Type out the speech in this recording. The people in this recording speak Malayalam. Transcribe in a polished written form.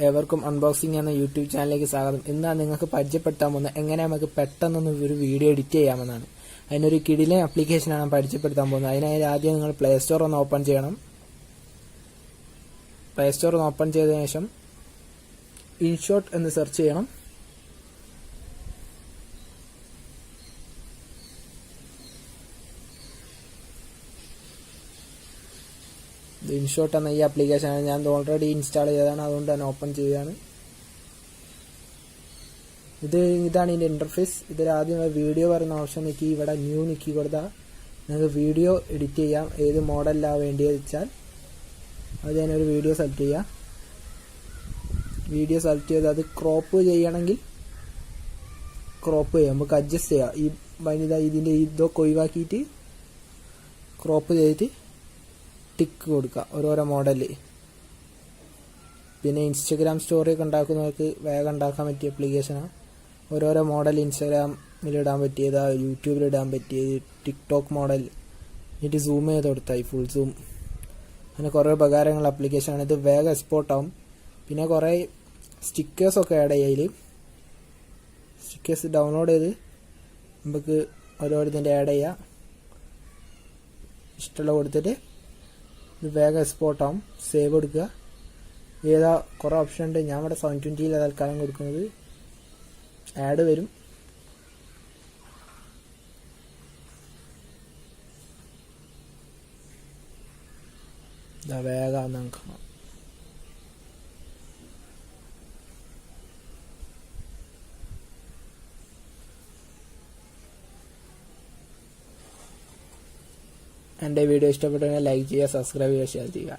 ഏവർക്കും അൺബോക്സിംഗ് എന്ന യൂട്യൂബ് ചാനലിലേക്ക് സ്വാഗതം. ഇന്നാണ് നിങ്ങൾക്ക് പരിചയപ്പെടുത്താൻ പോകുന്നത് എങ്ങനെ നമുക്ക് പെട്ടെന്നൊന്ന് ഒരു വീഡിയോ എഡിറ്റ് ചെയ്യാമെന്നാണ്. അതിനൊരു കിടിലൻ ആപ്ലിക്കേഷനാണ് പരിചയപ്പെടുത്താൻ പോകുന്നത്. അതിനായി ആദ്യം നിങ്ങൾ പ്ലേ സ്റ്റോർ ഒന്ന് ഓപ്പൺ ചെയ്യണം. പ്ലേ സ്റ്റോർ ഒന്ന് ഓപ്പൺ ചെയ്തതിനു ശേഷം ഇൻഷോട്ട് എന്ന് സെർച്ച് ചെയ്യണം. ഇൻഷോട്ട് എന്ന ഈ ആപ്ലിക്കേഷനാണ് ഞാൻ ഓൾറെഡി ഇൻസ്റ്റാൾ ചെയ്തതാണ്, അതുകൊണ്ട് തന്നെ ഓപ്പൺ ചെയ്യുകയാണ്. ഇതാണ് ഇതിൻ്റെ ഇന്റർഫേസ്. ഇതിൽ ആദ്യം വീഡിയോ പറയുന്ന ഓപ്ഷൻ നിൽക്കി ഇവിടെ ന്യൂ നിൽക്കി കൊടുത്താൽ നിങ്ങൾക്ക് വീഡിയോ എഡിറ്റ് ചെയ്യാം. ഏത് മോഡലിലാണ് വേണ്ടിയത് വെച്ചാൽ അത് ഞാനൊരു വീഡിയോ സെലക്ട് ചെയ്യാം. വീഡിയോ സെലക്ട് ചെയ്ത് അത് ക്രോപ്പ് ചെയ്യണമെങ്കിൽ ക്രോപ്പ് ചെയ്യാം, നമുക്ക് അഡ്ജസ്റ്റ് ചെയ്യാം. ഈ ഇതിൻ്റെ ഇതൊക്കെ ഒഴിവാക്കിയിട്ട് ക്രോപ്പ് ചെയ്തിട്ട് ടിക്ക് കൊടുക്കുക ഓരോരോ മോഡല്. പിന്നെ ഇൻസ്റ്റഗ്രാം സ്റ്റോറി ഒക്കെ ഉണ്ടാക്കുന്നവർക്ക് വേഗം ഉണ്ടാക്കാൻ പറ്റിയ ആപ്ലിക്കേഷനാണ്. ഓരോരോ മോഡൽ ഇൻസ്റ്റാഗ്രാമിലിടാൻ പറ്റിയത്, യൂട്യൂബിലിടാൻ പറ്റിയത്, ടിക്ടോക്ക് മോഡൽ എന്നിട്ട് സൂം ചെയ്ത് കൊടുത്താൽ ഫുൾ സൂം. അങ്ങനെ കുറേ ഉപകാരങ്ങളുള്ള ആപ്ലിക്കേഷനാണ്. ഇത് വേഗം എക്സ്പോർട്ട് ആവും. പിന്നെ കുറേ സ്റ്റിക്കേഴ്സൊക്കെ ആഡ് ചെയ്യുക. അതിൽ സ്റ്റിക്കേഴ്സ് ഡൗൺലോഡ് ചെയ്ത് നമുക്ക് ഓരോരുത്തിൻ്റെ ആഡ് ചെയ്യാം. ഇഷ്ടമുള്ള കൊടുത്തിട്ട് ഇത് വേഗം എക്സ്പോർട്ട് ആവും. സേവ് കൊടുക്കുക. ഏതാ കുറേ ഓപ്ഷൻ ഉണ്ട്. ഞാൻ ഇവിടെ 720 തൽക്കാലം കൊടുക്കുന്നത്. ആഡ് വരും. വേഗം നമുക്ക് എൻ്റെ വീഡിയോ ഇഷ്ടപ്പെട്ടെങ്കിൽ ലൈക്ക് ചെയ്യുക, സബ്സ്ക്രൈബ് ചെയ്യുക, ഷെയർ ചെയ്യുക.